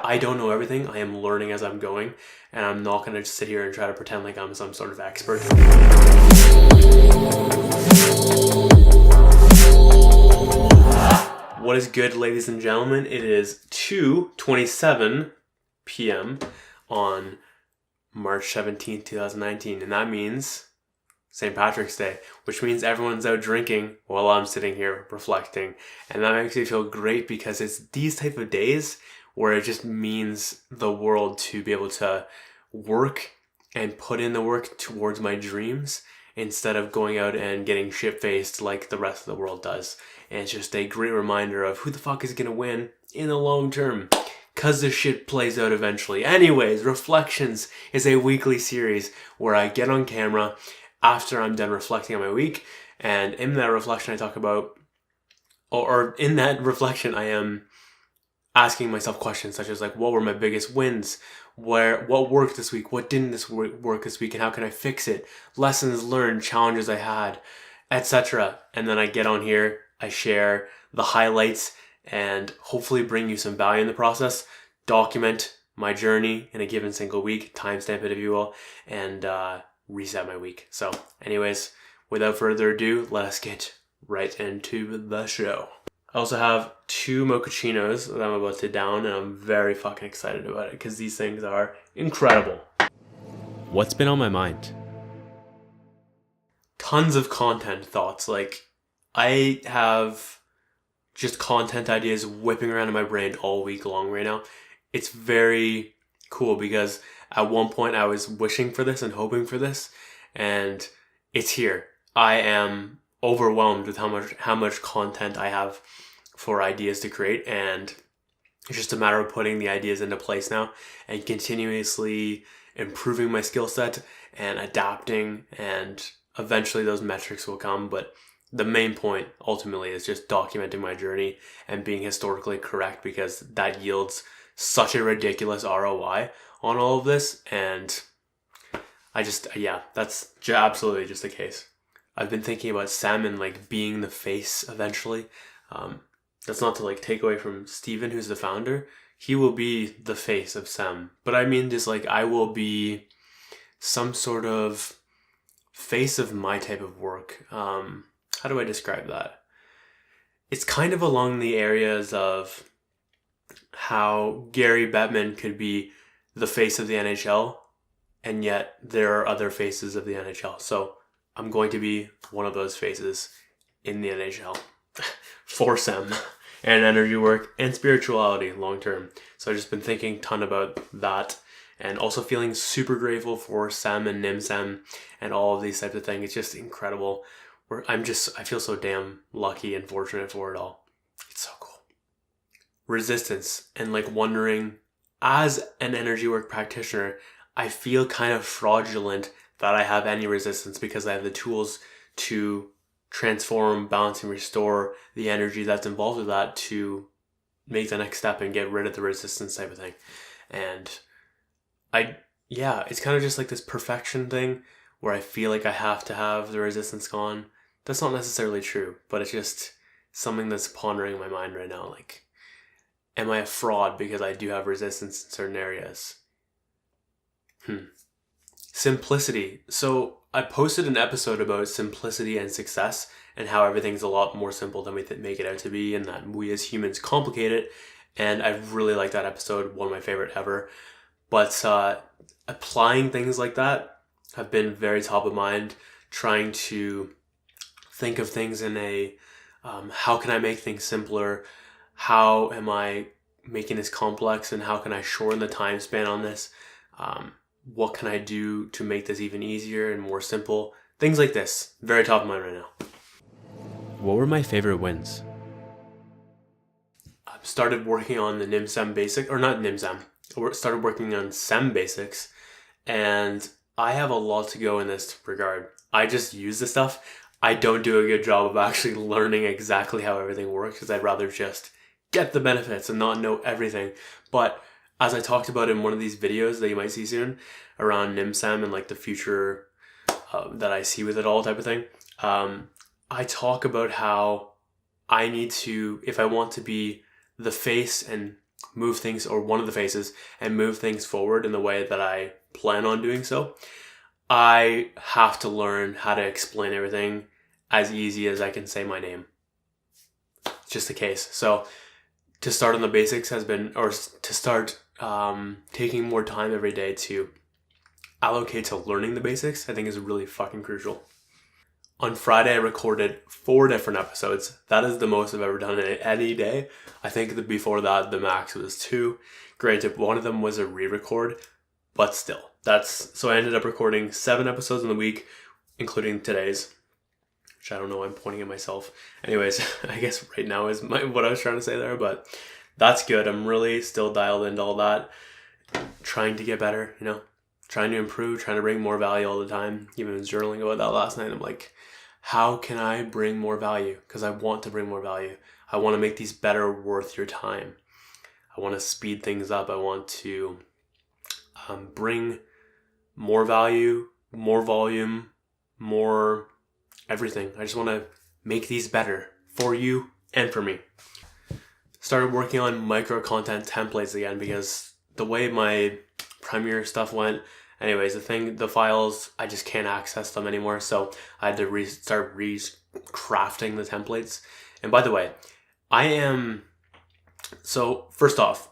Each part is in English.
I don't know everything. I am learning as I'm going, and I'm not going to just sit here and try to pretend like I'm some sort of expert. What is good, ladies and gentlemen? It is 2:27 p.m. on March 17th, 2019, and that means St. Patrick's Day, which means everyone's out drinking while I'm sitting here reflecting. And that makes me feel great because it's these type of days where it just means the world to be able to work and put in the work towards my dreams instead of going out and getting shit-faced like the rest of the world does. And it's just a great reminder of who the fuck is going to win in the long term. Because this shit plays out eventually. Anyways, Reflections is a weekly series where I get on camera after I'm done reflecting on my week. And in that reflection I talk about, or in that reflection I am asking myself questions such as like, what were my biggest wins? What worked this week? What didn't work this week? And how can I fix it? Lessons learned, challenges I had, etc. And then I get on here, I share the highlights and hopefully bring you some value in the process, document my journey in a given single week, timestamp it if you will, and reset my week. So anyways, without further ado, let us get right into the show. I also have 2 mochachinos that I'm about to down, and I'm very fucking excited about it because these things are incredible. What's been on my mind? Tons of content thoughts. Like, I have just content ideas whipping around in my brain all week long right now. It's very cool because at one point I was wishing for this and hoping for this, and it's here. I am overwhelmed with how much content I have for ideas to create, and it's just a matter of putting the ideas into place now and continuously improving my skill set and adapting, and eventually those metrics will come. But the main point ultimately is just documenting my journey and being historically correct, because that yields such a ridiculous ROI on all of this. And that's absolutely just the case. I've been thinking about Sam like being the face eventually. That's not to like take away from Steven, who's the founder. He will be the face of Sam. But I mean just like I will be some sort of face of my type of work. How do I describe that? It's kind of along the areas of how Gary Bettman could be the face of the NHL, and yet there are other faces of the NHL. So I'm going to be one of those faces in the NHL for Sam and energy work and spirituality long term. So I've just been thinking a ton about that, and also feeling super grateful for Sam and NMSEM and all of these types of things. It's just incredible. I feel so damn lucky and fortunate for it all. It's so cool. Resistance and like wondering, as an energy work practitioner, I feel kind of fraudulent that I have any resistance because I have the tools to transform, balance, and restore the energy that's involved with that to make the next step and get rid of the resistance type of thing. And it's kind of just like this perfection thing where I feel like I have to have the resistance gone. That's not necessarily true, but it's just something that's pondering in my mind right now. Like, am I a fraud because I do have resistance in certain areas? Simplicity. So I posted an episode about simplicity and success and how everything's a lot more simple than we make it out to be, and that we as humans complicate it. And I really like that episode, one of my favorite ever. But applying things like that have been very top of mind, trying to think of things in a how can I make things simpler? How am I making this complex, and how can I shorten the time span on this? What can I do to make this even easier and more simple? Things like this. Very top of mind right now. What were my favorite wins? I've started working on the NMSEM basic, or not NMSEM. I started working on SEM basics, and I have a lot to go in this regard. I just use this stuff. I don't do a good job of actually learning exactly how everything works because I'd rather just get the benefits and not know everything. But as I talked about in one of these videos that you might see soon around NMSEM and like the future that I see with it all type of thing, I talk about how I need to, if I want to be the face and move things, or one of the faces, and move things forward in the way that I plan on doing so, I have to learn how to explain everything as easy as I can say my name. It's just the case. So to start on the basics has been, or to start taking more time every day to allocate to learning the basics, I think is really fucking crucial. On Friday, I recorded 4 different episodes. That is the most I've ever done in any day. I think before that, the max was 2. Granted, one of them was a re-record, but still. So I ended up recording 7 episodes in the week, including today's, which I don't know why I'm pointing at myself. Anyways, I guess right now is what I was trying to say there, but that's good. I'm really still dialed into all that. Trying to get better, trying to improve, trying to bring more value all the time. Even journaling about that last night, I'm like, how can I bring more value? Because I want to bring more value. I want to make these better worth your time. I want to speed things up. I want to bring more value, more volume, more everything. I just want to make these better for you and for me. Started working on micro content templates again because the way my Premiere stuff went, anyways, the files, I just can't access them anymore. So I had to start crafting the templates. And by the way, so first off,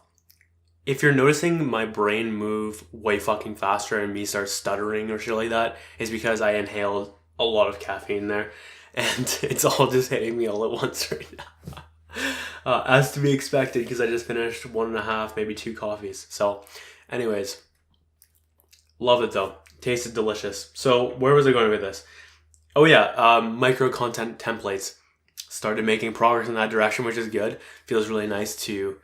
if you're noticing my brain move way fucking faster and me start stuttering or shit like that, it's because I inhaled a lot of caffeine there. And it's all just hitting me all at once right now. As to be expected, because I just finished 1.5, maybe 2 coffees. So anyways, love it though. Tasted delicious. So where was I going with this? Oh yeah, micro content templates. Started making progress in that direction, which is good. Feels really nice to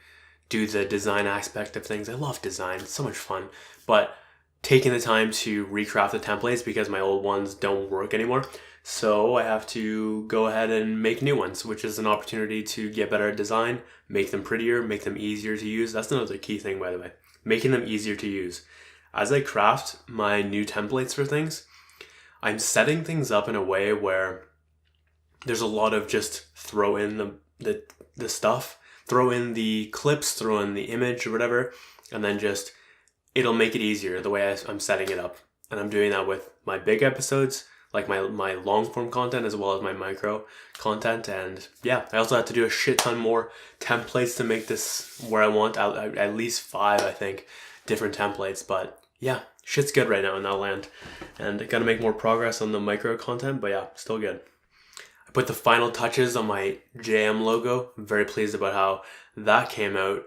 do the design aspect of things. I love design. It's so much fun. But taking the time to recraft the templates because my old ones don't work anymore. So I have to go ahead and make new ones, which is an opportunity to get better at design, make them prettier, make them easier to use. That's another key thing, by the way. Making them easier to use. As I craft my new templates for things, I'm setting things up in a way where there's a lot of just throw in the stuff, throw in the clips, throw in the image or whatever, and then just it'll make it easier the way I'm setting it up. And I'm doing that with my big episodes, like my long form content as well as my micro content. And yeah, I also have to do a shit ton more templates to make this where I want, at least 5, I think, different templates. But yeah, shit's good right now in that land. And I gotta make more progress on the micro content, but yeah, still good. I put the final touches on my JM logo. I'm very pleased about how that came out.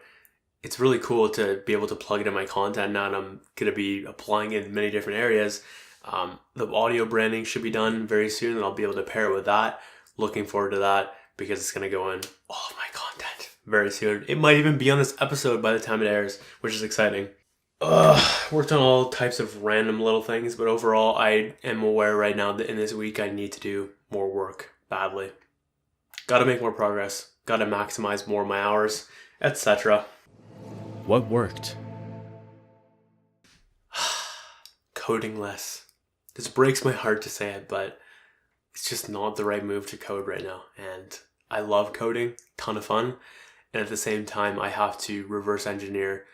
It's really cool to be able to plug it in my content now, and I'm going to be applying it in many different areas. The audio branding should be done very soon, and I'll be able to pair it with that. Looking forward to that because it's going to go in all of my content very soon. It might even be on this episode by the time it airs, which is exciting. Worked on all types of random little things, but overall I am aware right now that in this week I need to do more work badly. Got to make more progress. Got to maximize more of my hours, etc. What worked? Coding less. This breaks my heart to say it, but it's just not the right move to code right now. And I love coding, ton of fun. And at the same time, I have to reverse engineer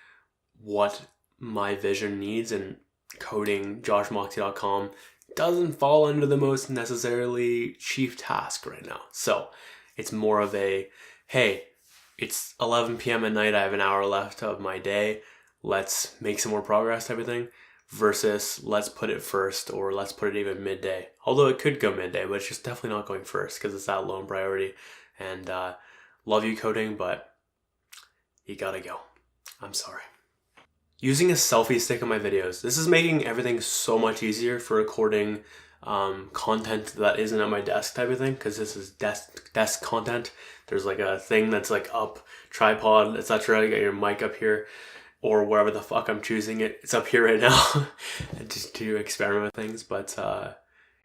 what my vision needs, and coding joshmoxey.com doesn't fall under the most necessarily chief task right now. So it's more of a, hey, it's 11 p.m. at night, I have an hour left of my day, let's make some more progress type of thing, versus let's put it first, or let's put it even midday. Although it could go midday, but it's just definitely not going first because it's that low in priority. And love you coding, but you gotta go. I'm sorry. Using a selfie stick on my videos. This is making everything so much easier for recording content that isn't at my desk type of thing, because this is desk content. There's like a thing that's like up, tripod, etc. You got your mic up here, or wherever the fuck I'm choosing it. It's up here right now just to experiment with things. But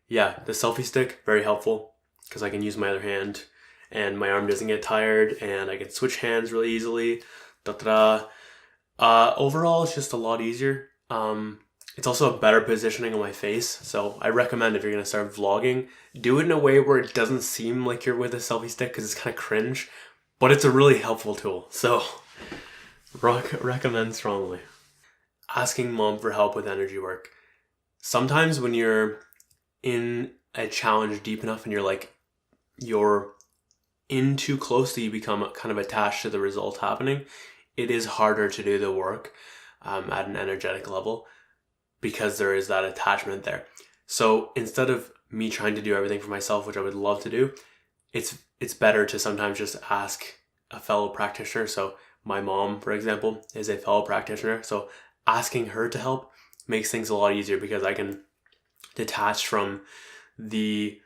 yeah, the selfie stick, very helpful because I can use my other hand and my arm doesn't get tired, and I can switch hands really easily. Overall, it's just a lot easier. It's also a better positioning on my face. So I recommend, if you're going to start vlogging, do it in a way where it doesn't seem like you're with a selfie stick, because it's kind of cringe, but it's a really helpful tool. So Recommend strongly. Asking mom for help with energy work. Sometimes when you're in a challenge deep enough and you're in too closely, you become kind of attached to the result happening. It is harder to do the work at an energetic level because there is that attachment there. So instead of me trying to do everything for myself, which I would love to do, it's better to sometimes just ask a fellow practitioner. So my mom, for example, is a fellow practitioner. So asking her to help makes things a lot easier because I can detach from the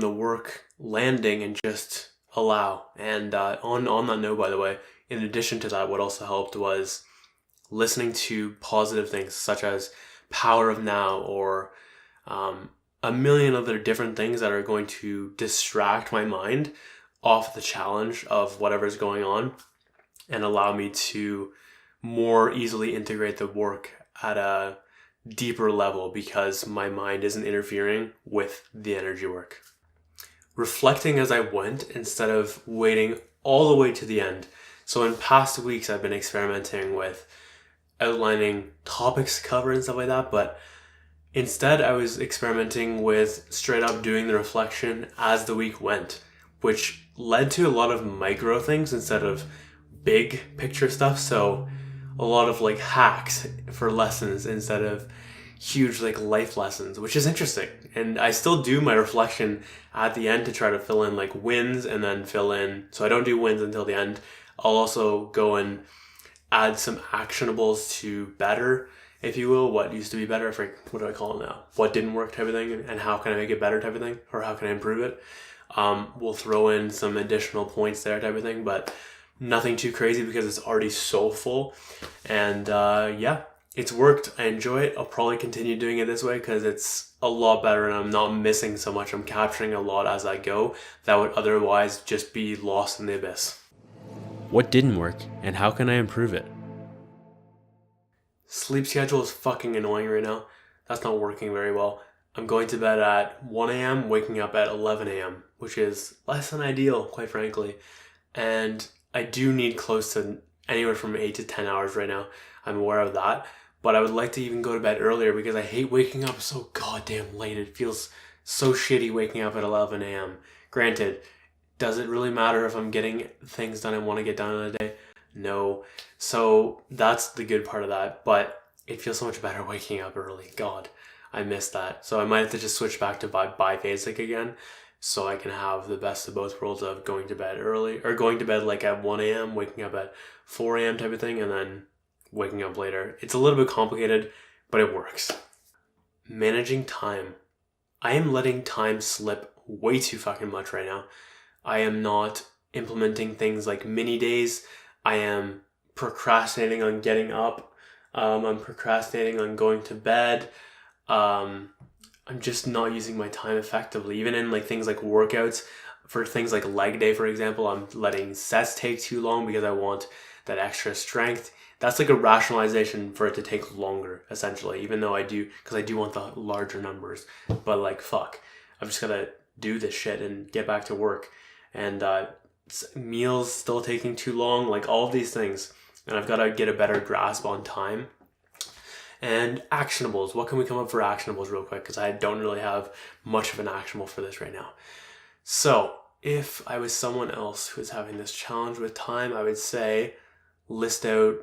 work landing and just allow. And on that note, by the way, in addition to that, what also helped was listening to positive things such as Power of Now or a million other different things that are going to distract my mind off the challenge of whatever's going on and allow me to more easily integrate the work at a deeper level because my mind isn't interfering with the energy work. Reflecting as I went instead of waiting all the way to the end. So in past weeks, I've been experimenting with outlining topics to cover and stuff like that, but instead I was experimenting with straight up doing the reflection as the week went, which led to a lot of micro things instead of big picture stuff. So a lot of hacks for lessons instead of huge life lessons, which is interesting. And I still do my reflection at the end to try to fill in wins and then fill in. So I don't do wins until the end. I'll also go and add some actionables to better, if you will, what used to be better. What do I call it now? What didn't work type of thing, and how can I make it better type of thing, or how can I improve it? We'll throw in some additional points there type of thing, but nothing too crazy because it's already so full. And yeah, it's worked. I enjoy it. I'll probably continue doing it this way because it's a lot better and I'm not missing so much. I'm capturing a lot as I go that would otherwise just be lost in the abyss. What didn't work, and how can I improve it? Sleep schedule is fucking annoying right now. That's not working very well. I'm going to bed at 1 a.m., waking up at 11 a.m., which is less than ideal, quite frankly. And I do need close to anywhere from 8 to 10 hours right now. I'm aware of that. But I would like to even go to bed earlier because I hate waking up so goddamn late. It feels so shitty waking up at 11 a.m. Granted, does it really matter if I'm getting things done I want to get done in a day? No. So that's the good part of that. But it feels so much better waking up early. God, I miss that. So I might have to just switch back to biphasic again so I can have the best of both worlds of going to bed early, or going to bed at 1 a.m., waking up at 4 a.m. type of thing, and then waking up later. It's a little bit complicated, but it works. Managing time. I am letting time slip way too fucking much right now. I am not implementing things like mini days. I am procrastinating on getting up. I'm procrastinating on going to bed. I'm just not using my time effectively. Even in things like workouts, for things like leg day, for example, I'm letting sets take too long because I want that extra strength. That's a rationalization for it to take longer, essentially, even though I do want the larger numbers. But fuck, I'm just gonna do this shit and get back to work. And meals still taking too long, all of these things. And I've got to get a better grasp on time. And actionables. What can we come up for actionables real quick? Because I don't really have much of an actionable for this right now. So if I was someone else who is having this challenge with time, I would say list out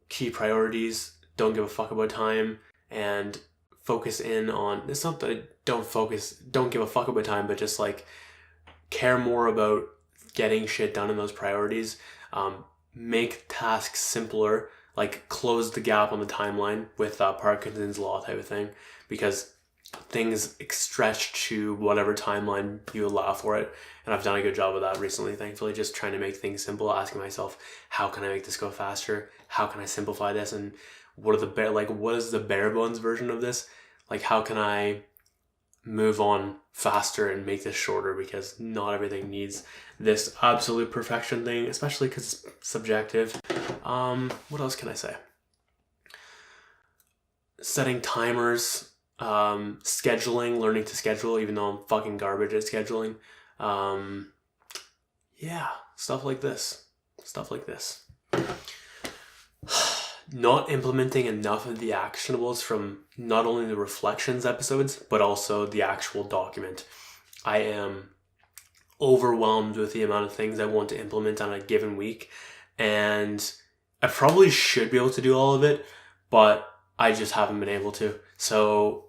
key priorities, don't give a fuck about time, and focus in on, it's not that I don't give a fuck about time, but just care more about getting shit done in those priorities. Make tasks simpler, close the gap on the timeline with Parkinson's law type of thing, because things stretch to whatever timeline you allow for it. And I've done a good job of that recently, thankfully, just trying to make things simple, asking myself, how can I make this go faster? How can I simplify this? And what is the bare bones version of this? How can I move on faster and make this shorter, because not everything needs this absolute perfection thing, especially because it's subjective. What else can I say? Setting timers, scheduling, learning to schedule, even though I'm fucking garbage at scheduling. Yeah, stuff like this. stuff like this. Not implementing enough of the actionables from not only the reflections episodes, but also the actual document. I am overwhelmed with the amount of things I want to implement on a given week, and I probably should be able to do all of it, but I just haven't been able to. So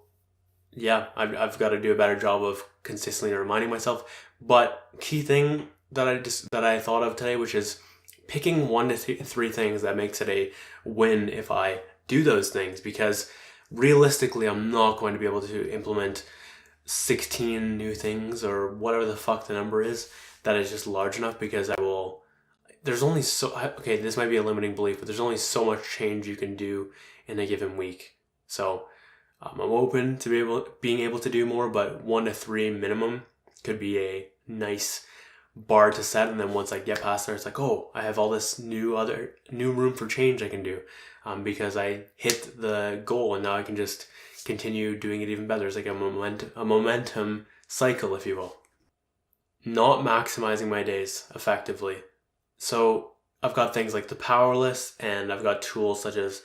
yeah, I've got to do a better job of consistently reminding myself. But key thing that I thought of today, which is picking 1 to 3 things that makes it a win if I do those things, because realistically I'm not going to be able to implement 16 new things or whatever the fuck the number is that is just large enough, because there's only okay, this might be a limiting belief, but there's only so much change you can do in a given week. So I'm open to being able to do more, but 1 to 3 minimum could be a nice bar to set. And then once I get past there, it's like, oh, I have all this new room for change I can do, because I hit the goal, and now I can just continue doing it even better. It's like a momentum cycle, if you will. Not maximizing my days effectively. So I've got things like the power list, and I've got tools such as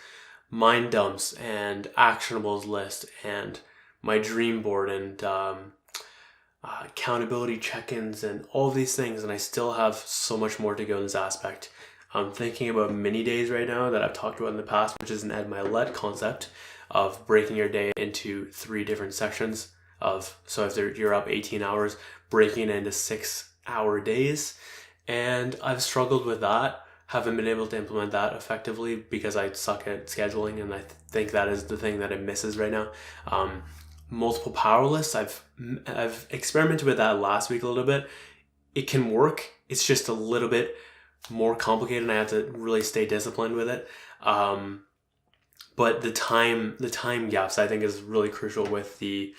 mind dumps and actionables list and my dream board and accountability check-ins and all of these things, and I still have so much more to go in this aspect. I'm thinking about mini days right now that I've talked about in the past, which is an Ed Milet concept of breaking your day into 3 different sections so if you're up 18 hours, breaking it into 6-hour days. And I've struggled with that, haven't been able to implement that effectively because I suck at scheduling, and I think that is the thing that it misses right now. Multiple power lists, I've experimented with that last week a little bit. It can work, it's just a little bit more complicated, and I have to really stay disciplined with it. But the time gaps, I think, is really crucial with the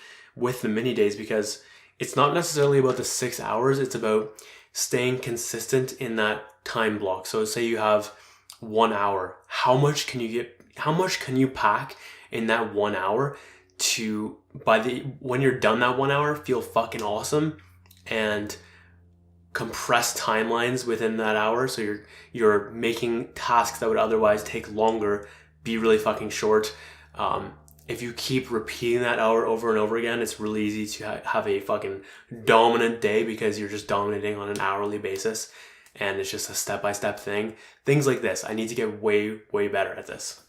mini days, because it's not necessarily about the 6 hours, it's about staying consistent in that time block. So say you have 1 hour, how much can you pack in that 1 hour to, when you're done that 1 hour, feel fucking awesome, and compress timelines within that hour, so you're making tasks that would otherwise take longer be really fucking short. If you keep repeating that hour over and over again, it's really easy to have a fucking dominant day, because you're just dominating on an hourly basis, and it's just a step-by-step thing. Things like this, I need to get way, way better at this.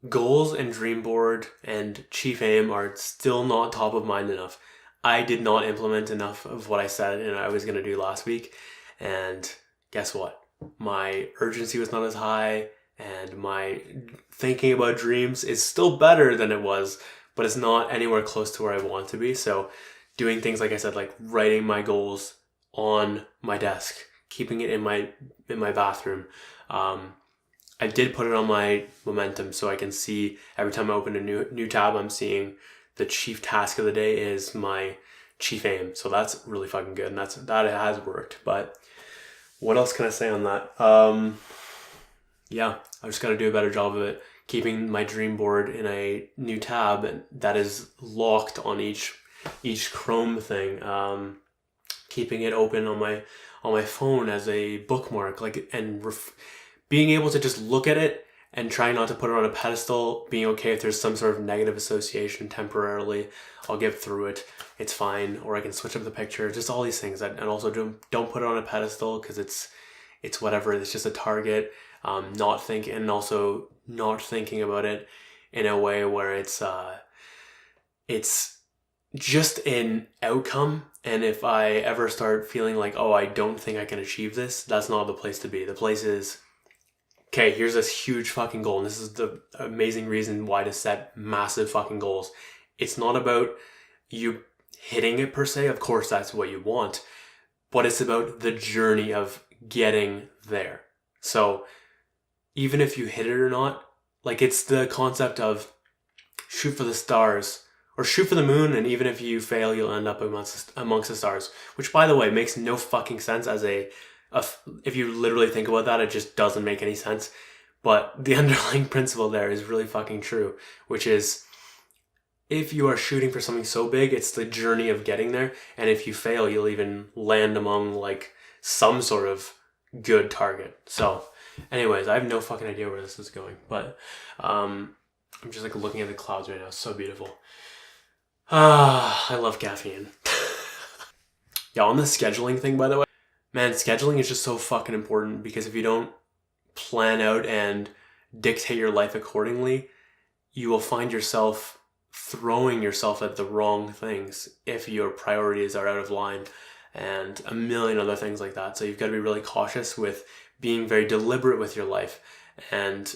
Goals and dream board and chief aim are still not top of mind enough. I did not implement enough of what I said and I was going to do last week, and guess what? My urgency was not as high, and my thinking about dreams is still better than it was, but it's not anywhere close to where I want to be. So doing things, like I said, like writing my goals on my desk, keeping it in my bathroom. I did put it on my momentum, so I can see every time I open a new tab, I'm seeing the chief task of the day is my chief aim. So that's really fucking good, and that has worked. But what else can I say on that? Yeah, I just got to do a better job of it. Keeping my dream board in a new tab, and that is locked on each Chrome thing. Keeping it open on my phone as a bookmark, being able to just look at it and try not to put it on a pedestal. Being okay if there's some sort of negative association temporarily. I'll get through it. It's fine. Or I can switch up the picture. Just all these things. And also don't put it on a pedestal, because it's whatever. It's just a target. Not thinking about it in a way where it's just an outcome. And if I ever start feeling like, oh, I don't think I can achieve this, that's not the place to be. The place is, okay, here's this huge fucking goal, and this is the amazing reason why to set massive fucking goals. It's not about you hitting it per se. Of course, that's what you want, but it's about the journey of getting there. So even if you hit it or not, like, it's the concept of shoot for the stars or shoot for the moon, and even if you fail, you'll end up amongst the stars, which, by the way, makes no fucking sense if you literally think about that. It just doesn't make any sense. But the underlying principle there is really fucking true, which is, if you are shooting for something so big, it's the journey of getting there. And if you fail, you'll even land among like some sort of good target. So anyways, I have no fucking idea where this is going, but I'm just like looking at the clouds right now. It's so beautiful. I love caffeine. Yeah, on the scheduling thing, by the way, man, scheduling is just so fucking important because if you don't plan out and dictate your life accordingly, you will find yourself throwing yourself at the wrong things if your priorities are out of line and a million other things like that. So you've got to be really cautious with being very deliberate with your life and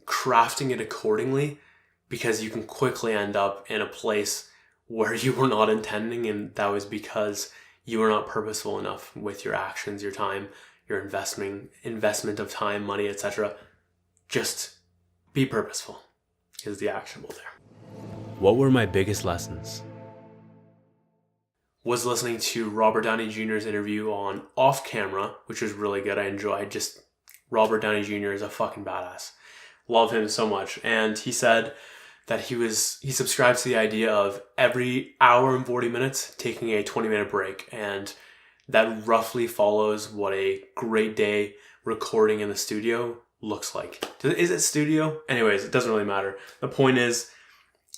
crafting it accordingly, because you can quickly end up in a place where you were not intending, and that was because you were not purposeful enough with your actions, your time, your investment of time, money, etc. Just be purposeful is the actionable there. What were my biggest lessons? Was listening to Robert Downey Jr.'s interview on Off Camera, which was really good. I enjoyed just Robert Downey Jr. is a fucking badass. Love him so much. And he said that he subscribes to the idea of every hour and 40 minutes taking a 20-minute break. And that roughly follows what a great day recording in the studio looks like. Is it studio? Anyways, it doesn't really matter. The point is,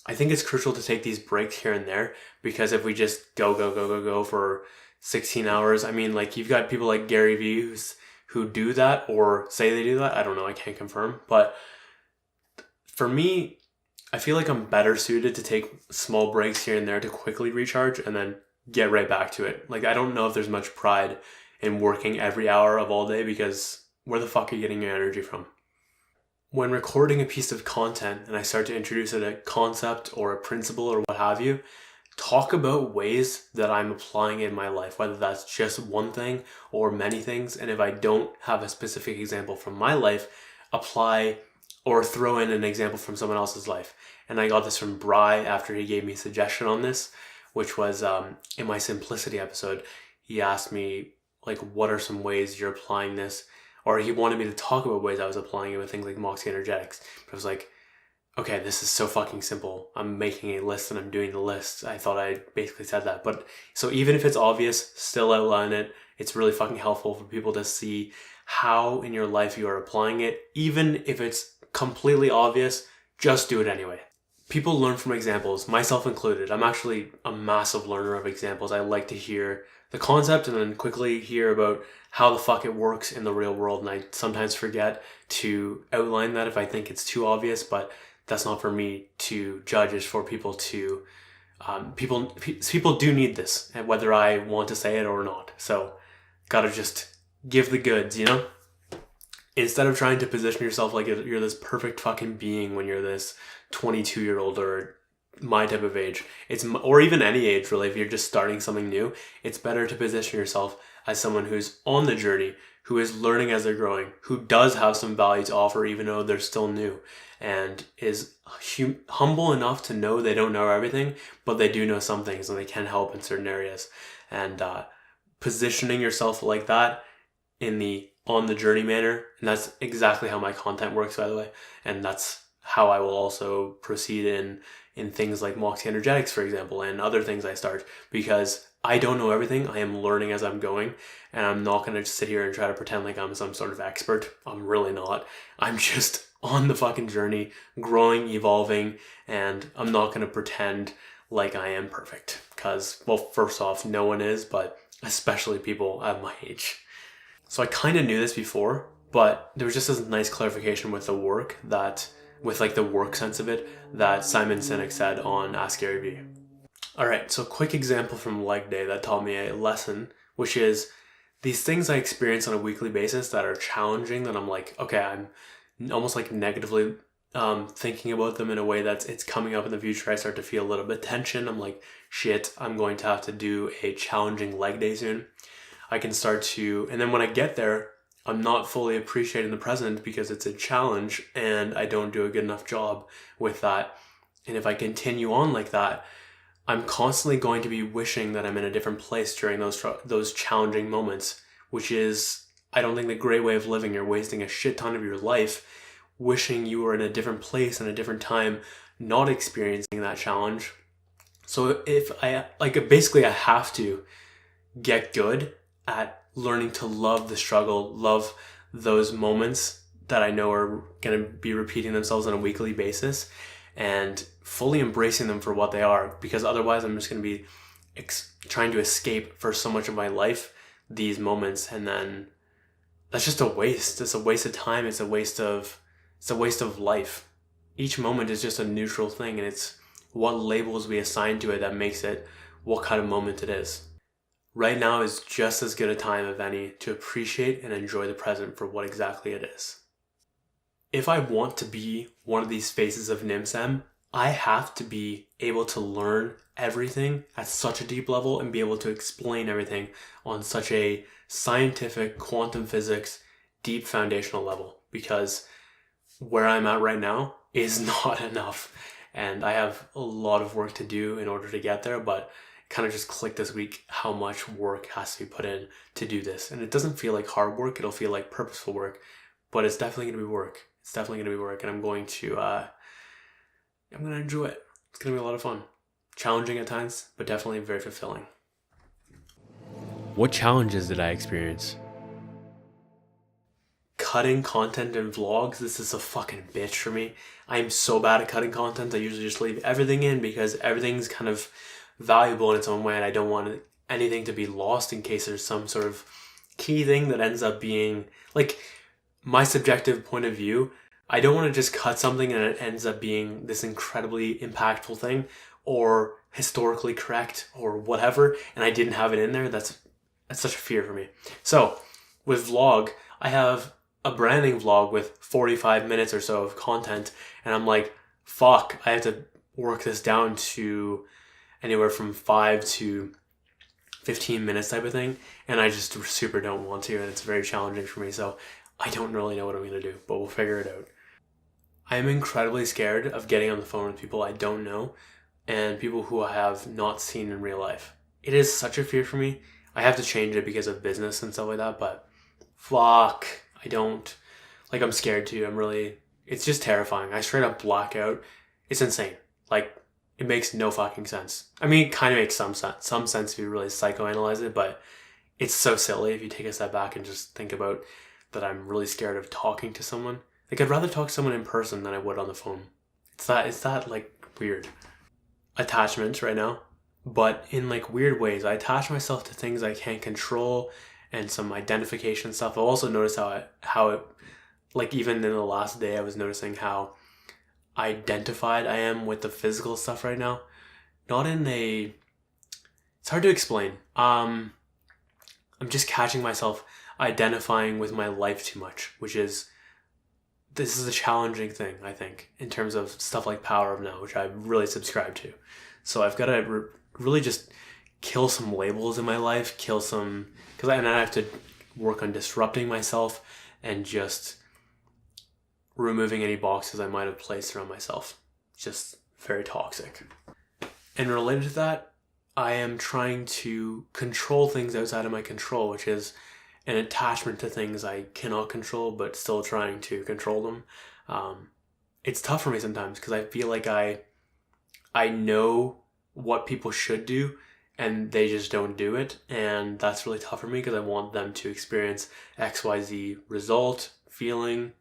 I think it's crucial to take these breaks here and there, because if we just go for 16 hours, I mean, like, you've got people like Gary Vee who do that or say they do that. I don't know. I can't confirm. But for me, I feel like I'm better suited to take small breaks here and there to quickly recharge and then get right back to it. Like, I don't know if there's much pride in working every hour of all day, because where the fuck are you getting your energy from? When recording a piece of content and I start to introduce a concept or a principle or what have you, talk about ways that I'm applying it in my life, whether that's just one thing or many things. And if I don't have a specific example from my life, apply or throw in an example from someone else's life. And I got this from Bry after he gave me a suggestion on this, which was in my simplicity episode. He asked me, like, what are some ways you're applying this? Or he wanted me to talk about ways I was applying it with things like Moxey energetics. But I was like, okay, this is so fucking simple. I'm making a list and I'm doing the list. I thought I basically said that. But so even if it's obvious, still outline it. It's really fucking helpful for people to see how in your life you are applying it. Even if it's completely obvious, just do it anyway. People learn from examples, myself included. I'm actually a massive learner of examples. I like to hear the concept and then quickly hear about how the fuck it works in the real world. And I sometimes forget to outline that if I think it's too obvious, but that's not for me to judge. It's for people to, people do need this, and whether I want to say it or not. So gotta just give the goods, you know? Instead of trying to position yourself like you're this perfect fucking being when you're this 22-year-old or my type of age, or even any age really, if you're just starting something new, it's better to position yourself as someone who's on the journey, who is learning as they're growing, who does have some value to offer even though they're still new, and is humble enough to know they don't know everything, but they do know some things and they can help in certain areas. And positioning yourself like that in the on the journey manner, and that's exactly how my content works, by the way, and that's how I will also proceed in things like Moxey energetics, for example, and other things I start, because I don't know everything. I am learning as I'm going, and I'm not going to just sit here and try to pretend like I'm some sort of expert. I'm really not. I'm just on the fucking journey, growing, evolving, and I'm not going to pretend like I am perfect, because, well, first off, no one is, but especially people at my age. So I kind of knew this before, but there was just this nice clarification with the work with like the work sense of it, that Simon Sinek said on Ask Gary Vee. Alright, so quick example from leg day that taught me a lesson, which is these things I experience on a weekly basis that are challenging, that I'm like, okay, I'm almost like negatively thinking about them in a way that it's coming up in the future. I start to feel a little bit tension. I'm like, shit, I'm going to have to do a challenging leg day soon. I can start to, and then when I get there, I'm not fully appreciating the present because it's a challenge and I don't do a good enough job with that. And if I continue on like that, I'm constantly going to be wishing that I'm in a different place during those challenging moments, which is, I don't think, the great way of living. You're wasting a shit ton of your life wishing you were in a different place and a different time, not experiencing that challenge. So if I have to get good at learning to love the struggle, love those moments that I know are going to be repeating themselves on a weekly basis, and fully embracing them for what they are, because otherwise I'm just going to be trying to escape for so much of my life these moments, and then that's just a waste. It's a waste of time. It's a waste of life. Each moment is just a neutral thing, and it's what labels we assign to it that makes it what kind of moment it is. Right now is just as good a time of any to appreciate and enjoy the present for what exactly it is. If I want to be one of these faces of NMSEM, I have to be able to learn everything at such a deep level and be able to explain everything on such a scientific, quantum physics, deep foundational level, because where I'm at right now is not enough. And I have a lot of work to do in order to get there, but kind of just clicked this week how much work has to be put in to do this. And it doesn't feel like hard work, it'll feel like purposeful work, but it's definitely going to be work. It's definitely going to be work, and I'm going to enjoy it. It's going to be a lot of fun. Challenging at times, but definitely very fulfilling. What challenges did I experience? Cutting content in vlogs, this is a fucking bitch for me. I'm so bad at cutting content. I usually just leave everything in because everything's kind of valuable in its own way, and I don't want anything to be lost in case there's some sort of key thing that ends up being like my subjective point of view. I don't want to just cut something and it ends up being this incredibly impactful thing or historically correct or whatever, and I didn't have it in there. That's such a fear for me. So with vlog, I have a branding vlog with 45 minutes or so of content, and I'm like, fuck, I have to work this down to anywhere from 5 to 15 minutes type of thing, and I just super don't want to, and it's very challenging for me, so I don't really know what I'm going to do, but we'll figure it out. I am incredibly scared of getting on the phone with people I don't know and people who I have not seen in real life. It is such a fear for me. I have to change it because of business and stuff like that, but fuck, I'm scared too. It's just terrifying. I straight up black out. It's insane. Like, it makes no fucking sense. I mean, it kind of makes some sense if you really psychoanalyze it, but it's so silly if you take a step back and just think about that I'm really scared of talking to someone. Like, I'd rather talk to someone in person than I would on the phone. It's that like weird attachment right now, but in like weird ways. I attach myself to things I can't control and some identification stuff. I've also noticed how it like even in the last day I was noticing how identified I am with the physical stuff right now. Not in a... It's hard to explain. I'm just catching myself identifying with my life too much, this is a challenging thing, I think, in terms of stuff like Power of Now, which I really subscribe to. So I've got to really just kill some labels in my life, and I have to work on disrupting myself and just removing any boxes I might have placed around myself. Just very toxic. And related to that, I am trying to control things outside of my control, which is an attachment to things I cannot control, but still trying to control them. It's tough for me sometimes because I feel like I know what people should do and they just don't do it, and that's really tough for me because I want them to experience XYZ result, feeling,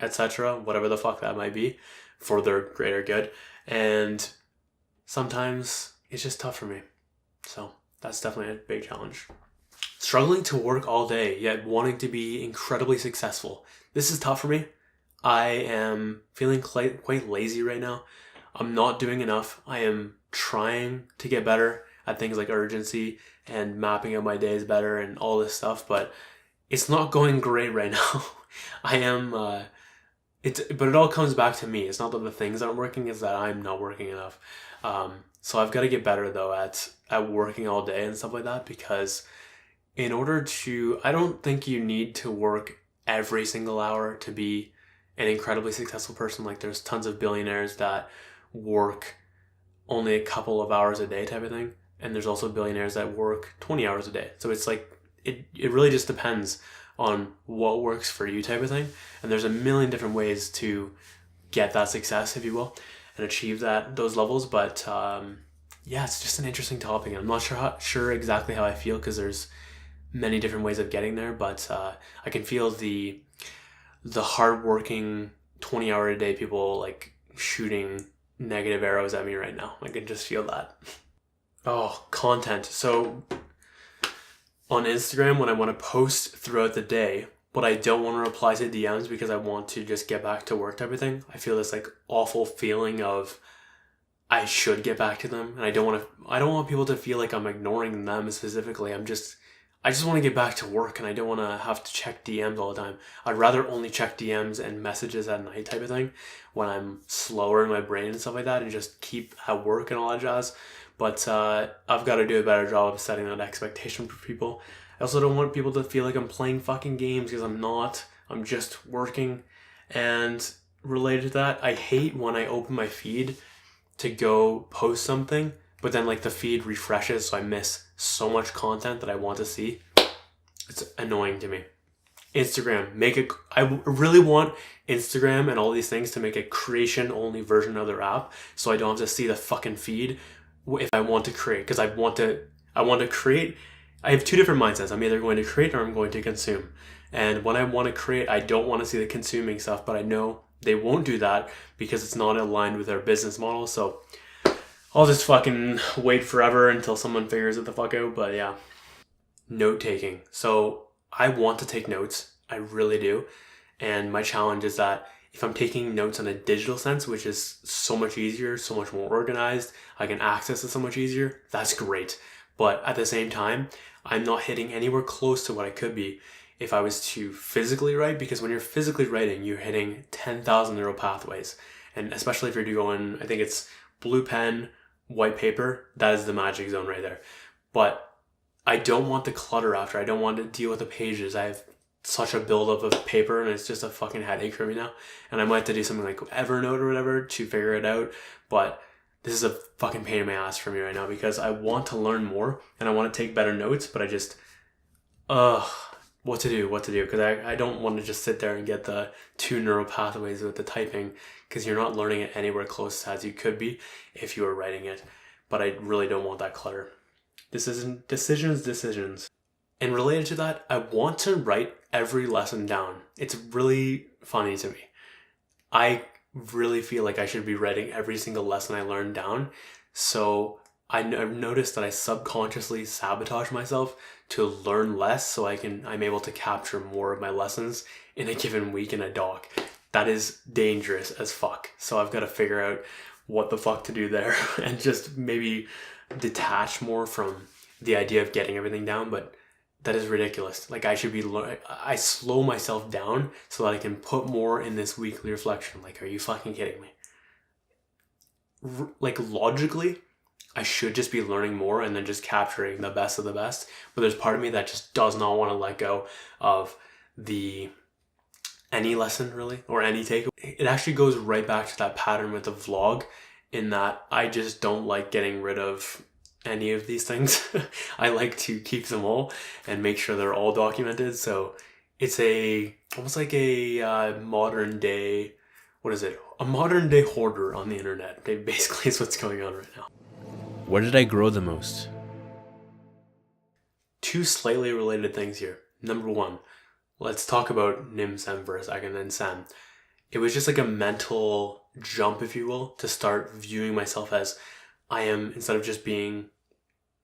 etc., whatever the fuck that might be, for their greater good. And sometimes it's just tough for me. So that's definitely a big challenge. Struggling to work all day, yet wanting to be incredibly successful. This is tough for me. I am feeling quite lazy right now. I'm not doing enough. I am trying to get better at things like urgency and mapping out my days better and all this stuff, but it's not going great right now. I am, but it all comes back to me. It's not that the things aren't working, it's that I'm not working enough. So I've got to get better though at working all day and stuff like that, because in order to, I don't think you need to work every single hour to be an incredibly successful person. Like, there's tons of billionaires that work only a couple of hours a day type of thing. And there's also billionaires that work 20 hours a day. So it's like, it really just depends on what works for you type of thing. And there's a million different ways to get that success, if you will, and achieve those levels. But yeah, it's just an interesting topic. I'm not sure exactly how I feel, because there's many different ways of getting there, but I can feel the hardworking 20-hour-a-day people like shooting negative arrows at me right now. I can just feel that. Oh, content. So on Instagram, when I want to post throughout the day, but I don't want to reply to DMs because I want to just get back to work type of thing, I feel this like awful feeling of I should get back to them, and I don't want people to feel like I'm ignoring them specifically. I just want to get back to work, and I don't want to have to check DMs all the time. I'd rather only check DMs and messages at night type of thing when I'm slower in my brain and stuff like that, and just keep at work and all that jazz. But I've got to do a better job of setting that expectation for people. I also don't want people to feel like I'm playing fucking games, because I'm not. I'm just working. And related to that, I hate when I open my feed to go post something, but then like the feed refreshes, so I miss so much content that I want to see. It's annoying to me. Instagram, I really want Instagram and all these things to make a creation only version of their app, so I don't have to see the fucking feed if I want to create, because I want to create. I have two different mindsets. I'm either going to create or I'm going to consume. And when I want to create, I don't want to see the consuming stuff, but I know they won't do that because it's not aligned with their business model. So I'll just fucking wait forever until someone figures it the fuck out. But yeah, note taking. So I want to take notes. I really do. And my challenge is that if I'm taking notes in a digital sense, which is so much easier, so much more organized, I can access it so much easier, that's great. But at the same time, I'm not hitting anywhere close to what I could be if I was to physically write, because when you're physically writing, you're hitting 10,000 neural pathways. And especially if you're doing, I think it's blue pen, white paper, that is the magic zone right there. But I don't want the clutter after. I don't want to deal with the pages. I have such a buildup of paper, and it's just a fucking headache for me now. And I might have to do something like Evernote or whatever to figure it out. But this is a fucking pain in my ass for me right now, because I want to learn more and I want to take better notes, but I just, what to do, because I don't want to just sit there and get the 2 neural pathways with the typing, because you're not learning it anywhere close as you could be if you were writing it. But I really don't want that clutter. Decisions. And related to that, I want to write every lesson down. It's really funny to me. I really feel like I should be writing every single lesson I learned down. So I've noticed that I subconsciously sabotage myself to learn less, so I'm able to capture more of my lessons in a given week in a doc. That is dangerous as fuck. So I've got to figure out what the fuck to do there and just maybe detach more from the idea of getting everything down. But that is ridiculous. Like, I slow myself down so that I can put more in this weekly reflection. Like, are you fucking kidding me? Like, logically, I should just be learning more and then just capturing the best of the best. But there's part of me that just does not want to let go of any lesson really, or any takeaway. It actually goes right back to that pattern with the vlog, in that I just don't like getting rid of any of these things. I like to keep them all and make sure they're all documented. So it's almost like a modern day, a modern day hoarder on the internet. Basically is what's going on right now. Where did I grow the most? 2 slightly related things here. Number 1, let's talk about NMSEM for a second, and SEM. It was just like a mental jump, if you will, to start viewing myself as I am, instead of just being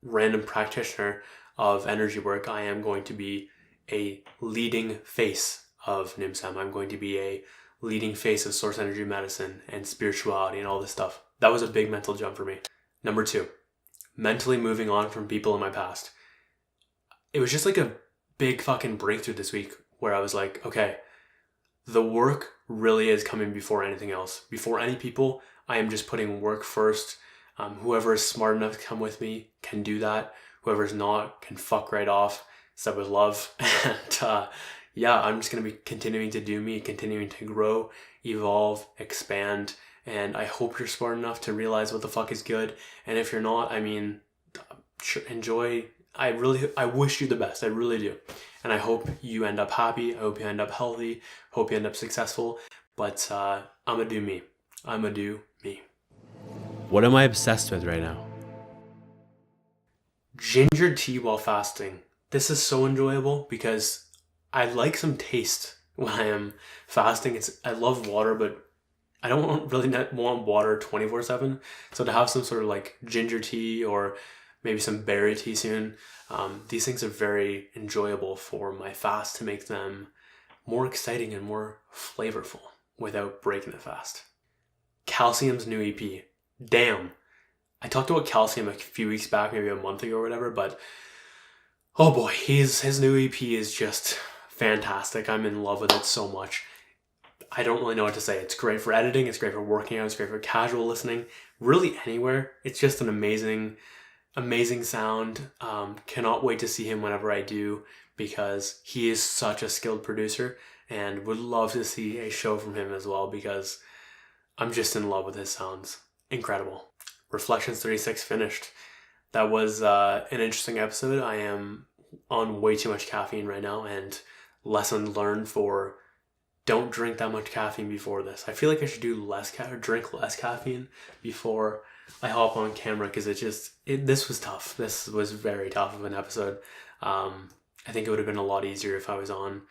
random practitioner of energy work, I am going to be a leading face of NMSEM. I'm going to be a leading face of source energy medicine and spirituality and all this stuff. That was a big mental jump for me. Number 2, mentally moving on from people in my past. It was just like a big fucking breakthrough this week where I was like, okay, the work really is coming before anything else. Before any people, I am just putting work first. Whoever is smart enough to come with me can do that. Whoever's not can fuck right off. Step with love. And yeah, I'm just going to be continuing to do me, continuing to grow, evolve, expand. And I hope you're smart enough to realize what the fuck is good. And if you're not, I mean, enjoy. I wish you the best. I really do. And I hope you end up happy. I hope you end up healthy. Hope you end up successful. But I'm going to do me. I'm going to do me. What am I obsessed with right now? Ginger tea while fasting. this is so enjoyable because I like some taste when I am fasting. I love water, but I don't really not want water 24/7. So to have some sort of like ginger tea or maybe some berry tea soon, these things are very enjoyable for my fast to make them more exciting and more flavorful without breaking the fast. Calcium's new EP. Damn. I talked about Calcium a few weeks back, maybe a month ago or whatever, but oh boy, his new EP is just fantastic. I'm in love with it so much. I don't really know what to say. It's great for editing, it's great for working out, it's great for casual listening, really anywhere. It's just an amazing sound. Cannot wait to see him whenever I do, because he is such a skilled producer, and would love to see a show from him as well, because I'm just in love with his sounds. Incredible. Reflections 36 finished. That was an interesting episode. I am on way too much caffeine right now, and lesson learned for don't drink that much caffeine before this. I feel like I should do drink less caffeine before I hop on camera, because this was tough. This was very tough of an episode. I think it would have been a lot easier if I was on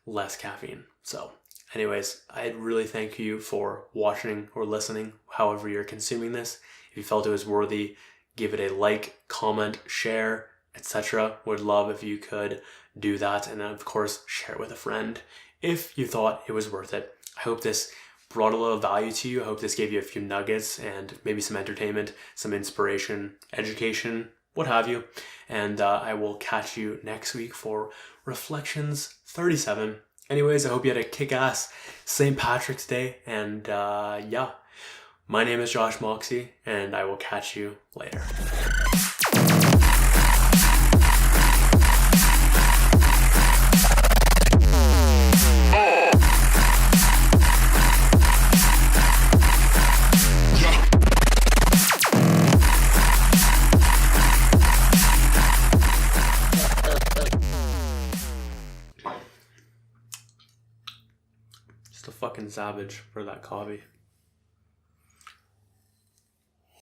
less caffeine. So anyways, I really thank you for watching or listening, however you're consuming this. If you felt it was worthy, give it a like, comment, share, etc. Would love if you could do that. And then of course, share it with a friend if you thought it was worth it. I hope this brought a little value to you. I hope this gave you a few nuggets and maybe some entertainment, some inspiration, education, what have you. And I will catch you next week for Reflections 37. Anyways, I hope you had a kick-ass St. Patrick's Day. And yeah, my name is Josh Moxey, and I will catch you later. Just a fucking savage for that coffee.